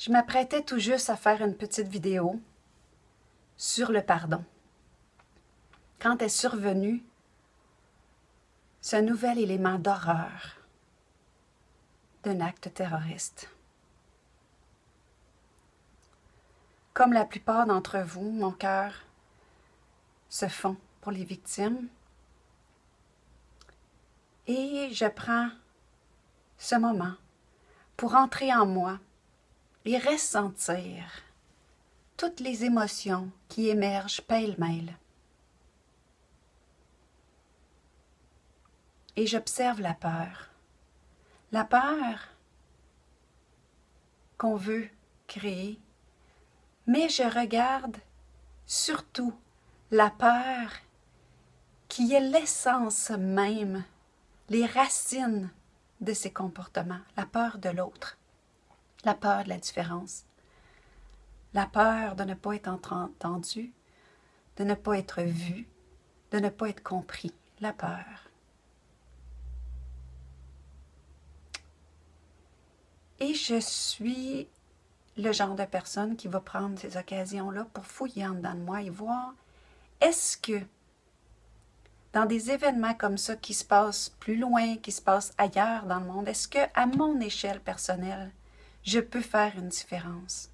Je m'apprêtais tout juste à faire une petite vidéo sur le pardon. Quand est survenu ce nouvel élément d'horreur d'un acte terroriste. Comme la plupart d'entre vous, mon cœur se fond pour les victimes et je prends ce moment pour entrer en moi et ressentir toutes les émotions qui émergent pêle-mêle. Et j'observe la peur. La peur qu'on veut créer, mais je regarde surtout la peur qui est l'essence même, les racines de ces comportements, la peur de l'autre, la peur de la différence, la peur de ne pas être entendu, de ne pas être vu, de ne pas être compris, la peur. Et je suis le genre de personne qui va prendre ces occasions-là pour fouiller en dedans de moi et voir est-ce que dans des événements comme ça qui se passent plus loin, qui se passent ailleurs dans le monde, est-ce que à mon échelle personnelle, je peux faire une différence?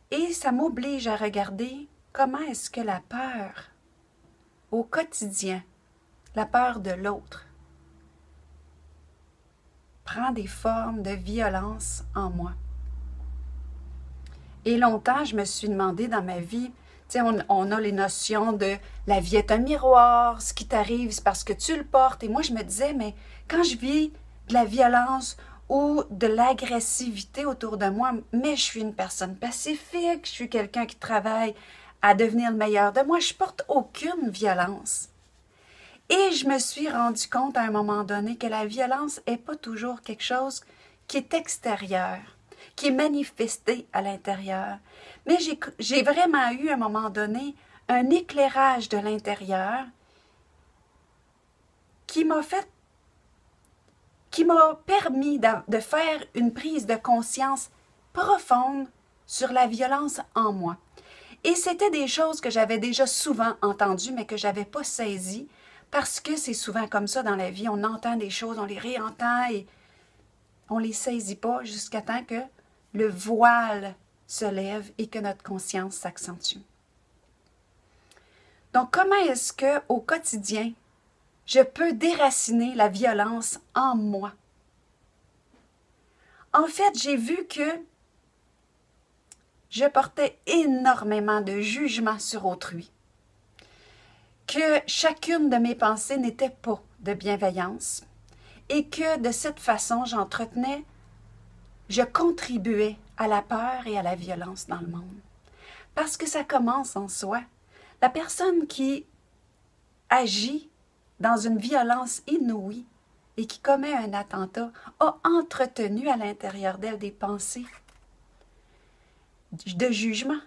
Et ça m'oblige à regarder comment est-ce que la peur au quotidien, la peur de l'autre, prend des formes de violence en moi. Et longtemps, je me suis demandé dans ma vie, tu sais, on a les notions de la vie est un miroir, ce qui t'arrive, c'est parce que tu le portes. Et moi, je me disais, mais quand je vis de la violence ou de l'agressivité autour de moi, mais je suis une personne pacifique, je suis quelqu'un qui travaille à devenir le meilleur de moi, je porte aucune violence. Et je me suis rendu compte à un moment donné que la violence n'est pas toujours quelque chose qui est extérieur, qui est manifesté à l'intérieur. Mais j'ai vraiment eu à un moment donné un éclairage de l'intérieur qui m'a permis de faire une prise de conscience profonde sur la violence en moi. Et c'était des choses que j'avais déjà souvent entendues, mais que je n'avais pas saisies, parce que c'est souvent comme ça dans la vie, on entend des choses, on les réentend et on ne les saisit pas jusqu'à temps que le voile se lève et que notre conscience s'accentue. Donc, comment est-ce qu'au quotidien, je peux déraciner la violence en moi? En fait, j'ai vu que je portais énormément de jugement sur autrui, que chacune de mes pensées n'était pas de bienveillance et que de cette façon, je contribuais à la peur et à la violence dans le monde. Parce que ça commence en soi. La personne qui agit dans une violence inouïe et qui commet un attentat a entretenu à l'intérieur d'elle des pensées de jugement,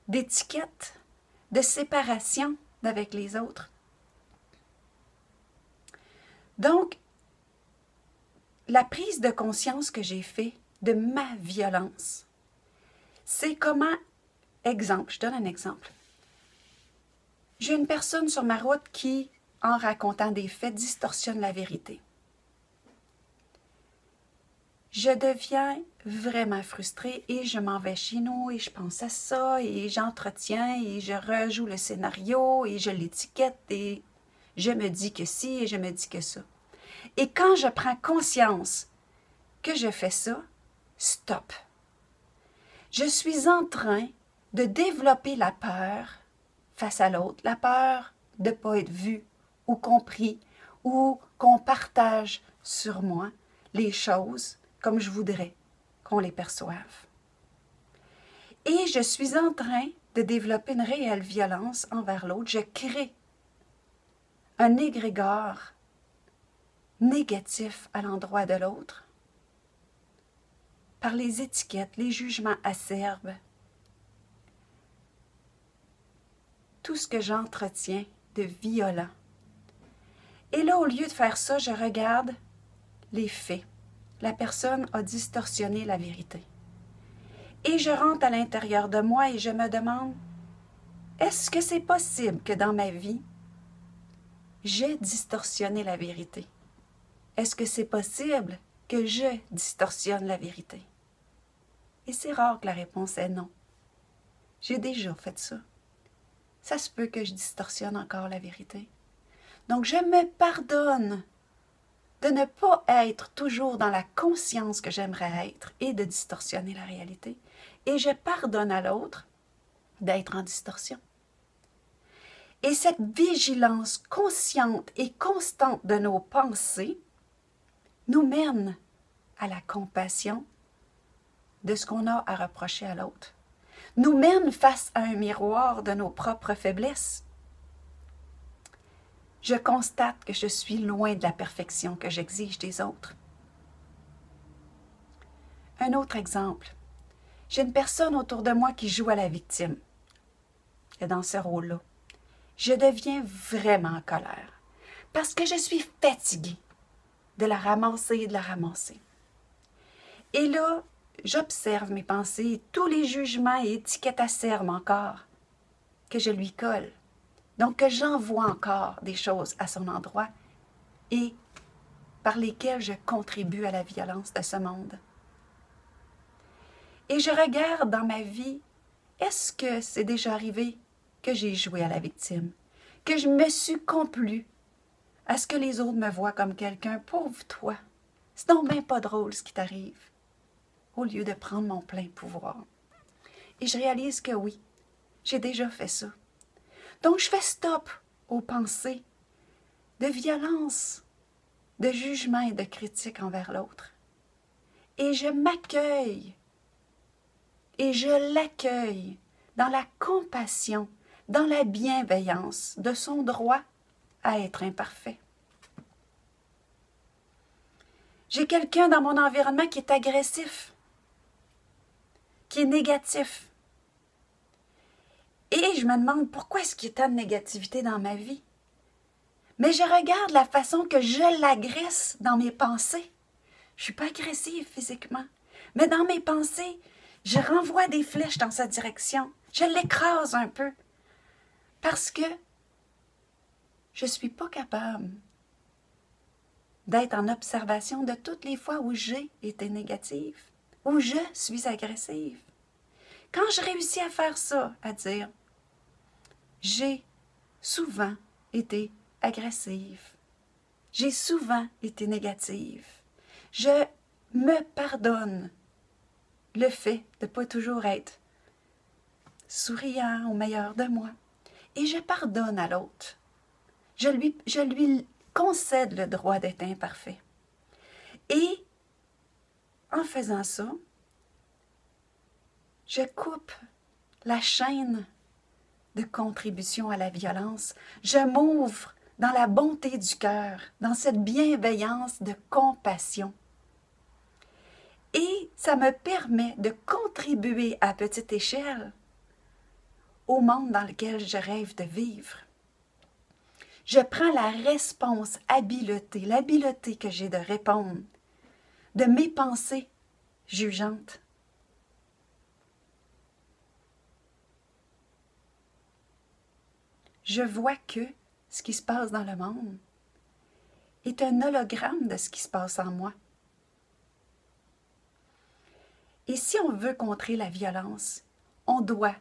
d'étiquette, de séparation avec les autres. Donc, la prise de conscience que j'ai faite de ma violence, c'est comment, exemple, je donne un exemple. J'ai une personne sur ma route qui, en racontant des faits, distorsionne la vérité. Je deviens vraiment frustrée et je m'en vais chez nous et je pense à ça et j'entretiens et je rejoue le scénario et je l'étiquette et je me dis que ci et je me dis que ça. Et quand je prends conscience que je fais ça, stop. Je suis en train de développer la peur face à l'autre, la peur de ne pas être vu ou compris ou qu'on partage sur moi les choses comme je voudrais qu'on les perçoive. Et je suis en train de développer une réelle violence envers l'autre. Je crée un égrégore négatif à l'endroit de l'autre par les étiquettes, les jugements acerbes, tout ce que j'entretiens de violent. Et là, au lieu de faire ça, je regarde les faits, la personne a distorsionné la vérité. Et je rentre à l'intérieur de moi et je me demande, est-ce que c'est possible que dans ma vie, j'ai distorsionné la vérité? Est-ce que c'est possible que je distorsionne la vérité? Et c'est rare que la réponse est non. J'ai déjà fait ça. Ça se peut que je distorsionne encore la vérité. Donc, je me pardonne de ne pas être toujours dans la conscience que j'aimerais être et de distorsionner la réalité. Et je pardonne à l'autre d'être en distorsion. Et cette vigilance consciente et constante de nos pensées nous mène à la compassion de ce qu'on a à reprocher à l'autre, nous mène face à un miroir de nos propres faiblesses. Je constate que je suis loin de la perfection que j'exige des autres. Un autre exemple, j'ai une personne autour de moi qui joue à la victime. Et dans ce rôle-là, je deviens vraiment en colère parce que je suis fatiguée de la ramasser et de la ramasser. Et là, j'observe mes pensées et tous les jugements et étiquettes acerbes encore que je lui colle. Donc que j'envoie encore des choses à son endroit et par lesquelles je contribue à la violence de ce monde. Et je regarde dans ma vie, est-ce que c'est déjà arrivé que j'ai joué à la victime, que je me suis complu à ce que les autres me voient comme quelqu'un, pauvre toi, c'est donc bien pas drôle ce qui t'arrive, au lieu de prendre mon plein pouvoir. Et je réalise que oui, j'ai déjà fait ça. Donc je fais stop aux pensées de violence, de jugement et de critique envers l'autre. Et je m'accueille et je l'accueille dans la compassion, dans la bienveillance de son droit à être imparfait. J'ai quelqu'un dans mon environnement qui est agressif, qui est négatif. Et je me demande pourquoi est-ce qu'il y a tant de négativité dans ma vie. Mais je regarde la façon que je l'agresse dans mes pensées. Je ne suis pas agressive physiquement, mais dans mes pensées, je renvoie des flèches dans sa direction. Je l'écrase un peu parce que je ne suis pas capable d'être en observation de toutes les fois où j'ai été négative, où je suis agressive. Quand je réussis à faire ça, à dire « j'ai souvent été agressive, j'ai souvent été négative », je me pardonne le fait de ne pas toujours être souriant au meilleur de moi. Et je pardonne à l'autre. Je lui concède le droit d'être imparfait. Et en faisant ça, je coupe la chaîne de contribution à la violence. Je m'ouvre dans la bonté du cœur, dans cette bienveillance de compassion. Et ça me permet de contribuer à petite échelle au monde dans lequel je rêve de vivre. Je prends la responsabilité, l'habileté que j'ai de répondre de mes pensées jugeantes. Je vois que ce qui se passe dans le monde est un hologramme de ce qui se passe en moi. Et si on veut contrer la violence, on doit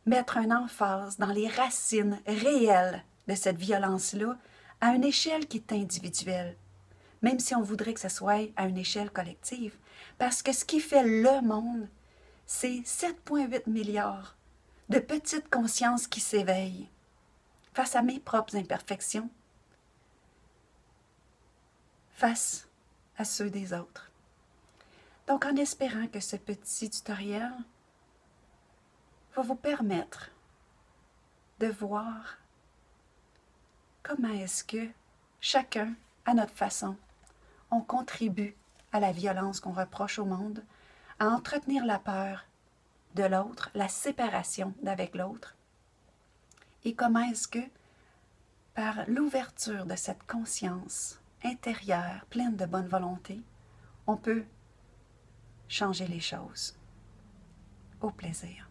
mettre un emphase dans les racines réelles de cette violence-là à une échelle qui est individuelle, même si on voudrait que ce soit à une échelle collective. Parce que ce qui fait le monde, c'est 7,8 milliards de petites consciences qui s'éveillent face à mes propres imperfections, face à ceux des autres. Donc, en espérant que ce petit tutoriel va vous permettre de voir comment est-ce que chacun, à notre façon, on contribue à la violence qu'on reproche au monde, à entretenir la peur de l'autre, la séparation d'avec l'autre, et comment est-ce que, par l'ouverture de cette conscience intérieure, pleine de bonne volonté, on peut changer les choses. Au plaisir.